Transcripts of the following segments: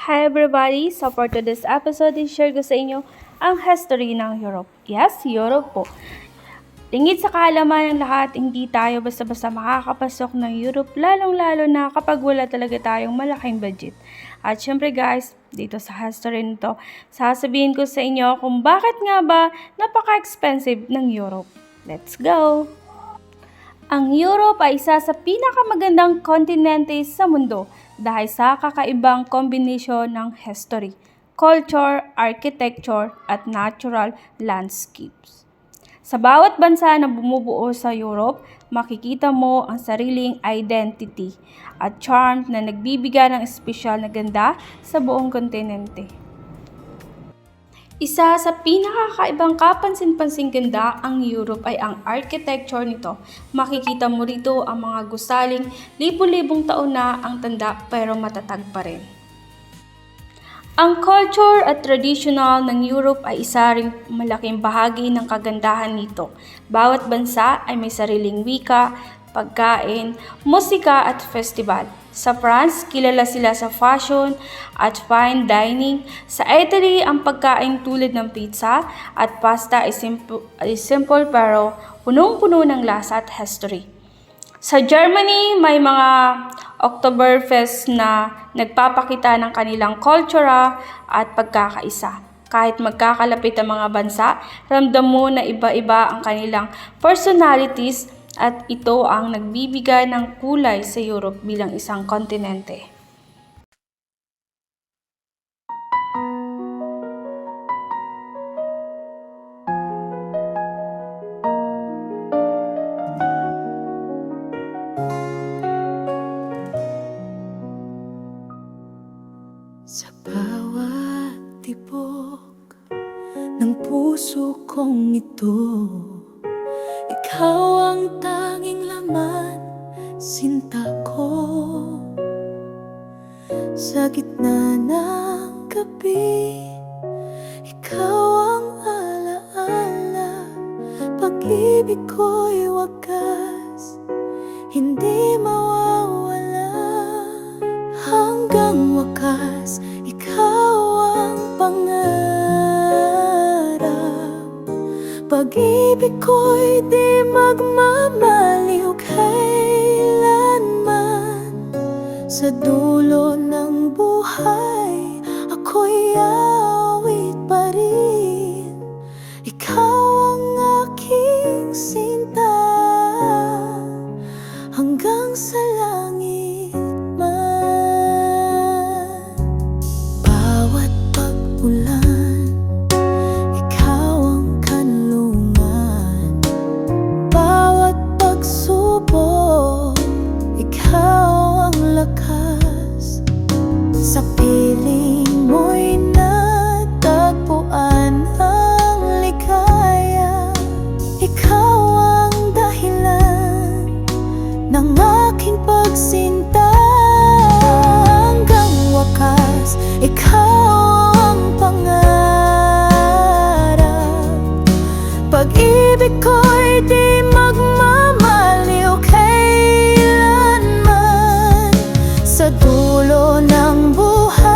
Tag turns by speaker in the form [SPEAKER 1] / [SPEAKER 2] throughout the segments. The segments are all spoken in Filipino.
[SPEAKER 1] Hi everybody! So for today's episode, i-share ko sa inyo ang history ng Europe. Yes, Europe po. Lingid sa kaalaman ng lahat, hindi tayo basta-basta makakapasok ng Europe, lalong-lalo na kapag wala talaga tayong malaking budget. At syempre guys, dito sa history nito, sasabihin ko sa inyo kung bakit nga ba napaka-expensive ng Europe. Let's go! Ang Europe ay isa sa pinakamagandang kontinente sa mundo dahil sa kakaibang kombinasyon ng history, culture, architecture, at natural landscapes. Sa bawat bansa na bumubuo sa Europe, makikita mo ang sariling identity at charm na nagbibigay ng espesyal na ganda sa buong kontinente. Isa sa pinakakaibang kapansin-pansing ganda ang Europe ay ang architecture nito. Makikita mo rito ang mga gusaling libu-libong taon na ang tanda pero matatag pa rin. Ang culture at traditional ng Europe ay isa ring malaking bahagi ng kagandahan nito. Bawat bansa ay may sariling wika, pagkain, musika at festival. Sa France, kilala sila sa fashion at fine dining. Sa Italy, ang pagkain tulad ng pizza at pasta ay simple pero punong-puno ng lasa at history. Sa Germany, may mga Oktoberfest na nagpapakita ng kanilang kultura at pagkakaisa. Kahit magkakalapit ang mga bansa, ramdam mo na iba-iba ang kanilang personalities at ito ang nagbibigay ng kulay sa Europe bilang isang kontinente.
[SPEAKER 2] Sa bawat tibok ng puso kong ito, ikaw ang tanging laman, sinta ko. Sa gitna ng gabi, ikaw ang alaala. Pag-ibig ko'y wagas, hindi mawawala. Hanggang wakas, ikaw ang pangarap. Pag-ibig ko'y di magmamaliw kailanman. Sa dulo ng buhay, ako'y awit pa rin. Ikaw ang aking sinta, hanggang sa langit man. Bawat pag-ulan, ikaw ang kanlungan. Bawat pagsubok, ikaw ang lakas. Sa piling mo'y natagpuan ang ligaya. Ikaw ang dahilan ng aking pagsinta. Hanggang wakas, ikaw ang pangarap. Pag-ibig ko'y di magmamaliw kailanman. Sa dulo ng buhay,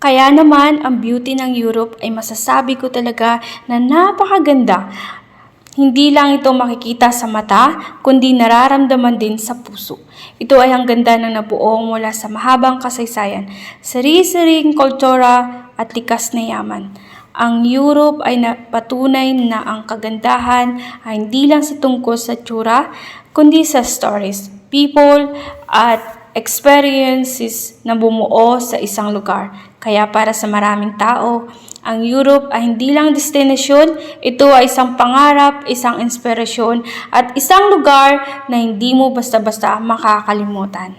[SPEAKER 1] Kaya naman, ang beauty ng Europe ay masasabi ko talaga na napakaganda. Hindi lang ito makikita sa mata, kundi nararamdaman din sa puso. Ito ay ang ganda ng nabuo mula sa mahabang kasaysayan, sari-saring kultura at likas na yaman. Ang Europe ay patunay na ang kagandahan ay hindi lang sa tungkol sa tsura, kundi sa stories, people, at experiences na bumuo sa isang lugar. Kaya para sa maraming tao, ang Europe ay hindi lang destinasyon, ito ay isang pangarap, isang inspirasyon, at isang lugar na hindi mo basta-basta makakalimutan.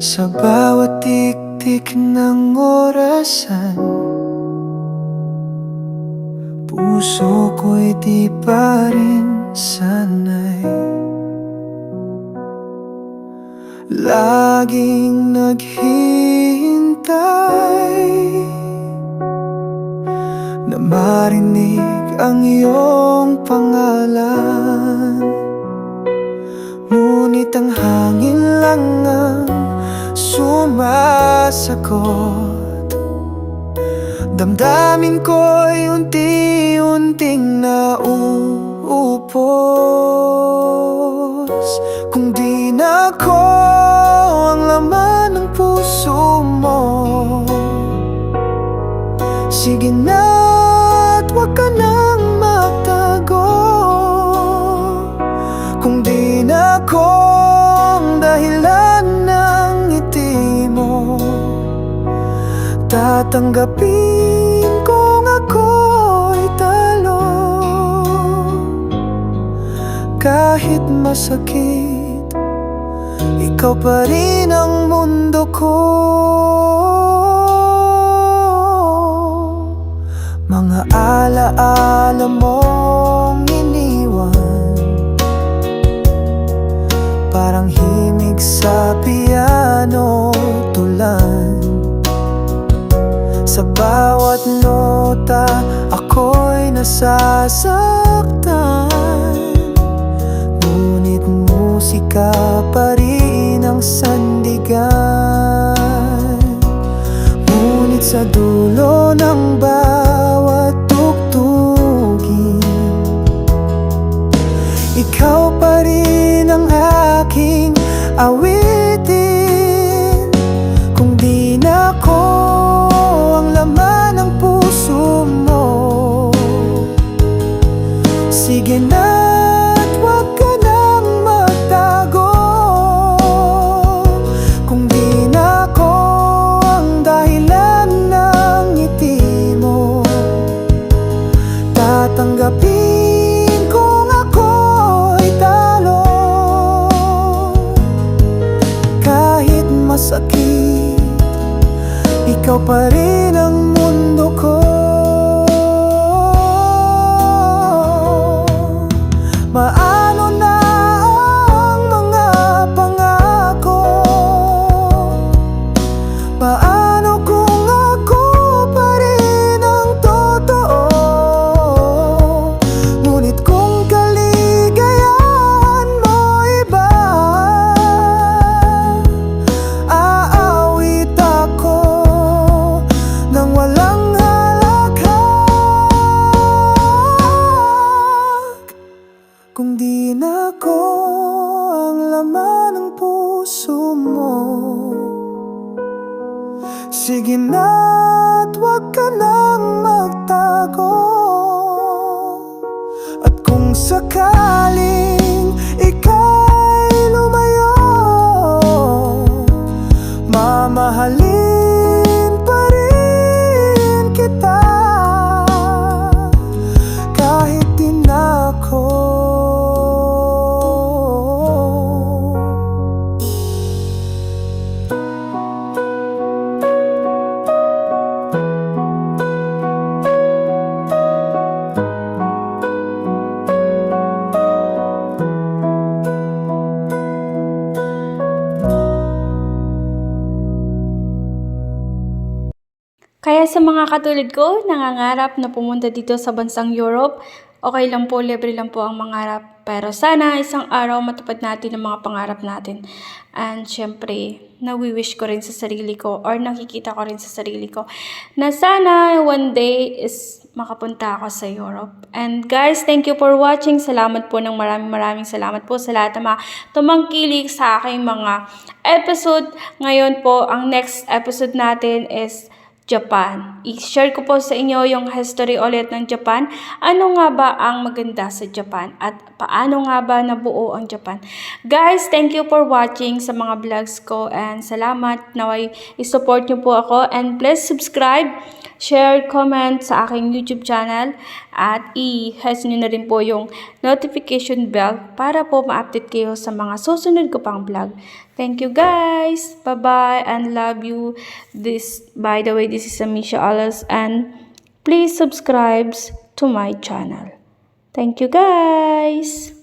[SPEAKER 2] Sa bawat tik-tik ng orasan, puso ko'y di pa rin sanay. Laging naghihintay na marinig ang iyong pangalan. Ngunit ang hangin lang ang sumasagot. Damdamin ko'y unti-unting nauupos. Kung di na ako ang laman ng puso mo, sige na't huwag ka nang magtago. Kung di na ako ang dahilan ng ngiti mo, tatanggapin kong ako'y talo. Kahit masakit, ikaw pa rin ang mundo ko. Mga alaala mong iniwan, parang himig sa piano tulan. Sa bawat nota, ako'y nasasaktan. Ngunit musika pa rin ang sandigan. Ngunit sa dulo ng bawat tugtugin, ikaw pa rin ang aking awitin. Kung di na ako ang laman ng puso mo, sige na't huwag ka nang magtago. Kung di na ako ang dahilan ng ngiti mo, tatanggapin kong ako'y talo. Kahit masakit, ikaw pa rin ang mundo ko. Maano na ang mga pangako? Paano kung ako pa rin ang totoo? Ngunit kung kaligayahan mo iba, aawit ako nang walang halaghak. Kung di na ako ang laman ng puso mo, sige na't huwag ka nang magtago. At kung sakaling ika'y lumayo, mamahalin pa rin kita. Kahit di na ako.
[SPEAKER 1] Kaya sa mga katulad ko, nangangarap na pumunta dito sa bansang Europe, okay lang po, libre lang po ang mangarap. Pero sana isang araw matupad natin ang mga pangarap natin. And syempre, nawi-wish ko rin sa sarili ko or nakikita ko rin sa sarili ko na sana one day is makapunta ako sa Europe. And guys, thank you for watching. Salamat po ng maraming salamat po sa lahat ng mga tumangkilik sa aking mga episode. Ngayon po, ang next episode natin is Japan. I-share ko po sa inyo yung history ulit ng Japan. Ano nga ba ang maganda sa Japan? At paano nga ba nabuo ang Japan? Guys, thank you for watching sa mga vlogs ko and salamat. Naway i-support nyo po ako and please subscribe, share, comment sa aking YouTube channel at i-press nyo na rin po yung notification bell para po ma-update kayo sa mga susunod ko pang vlog. Thank you guys. Bye-bye and love you. By the way, this is Amisha Alas and please subscribe to my channel. Thank you guys.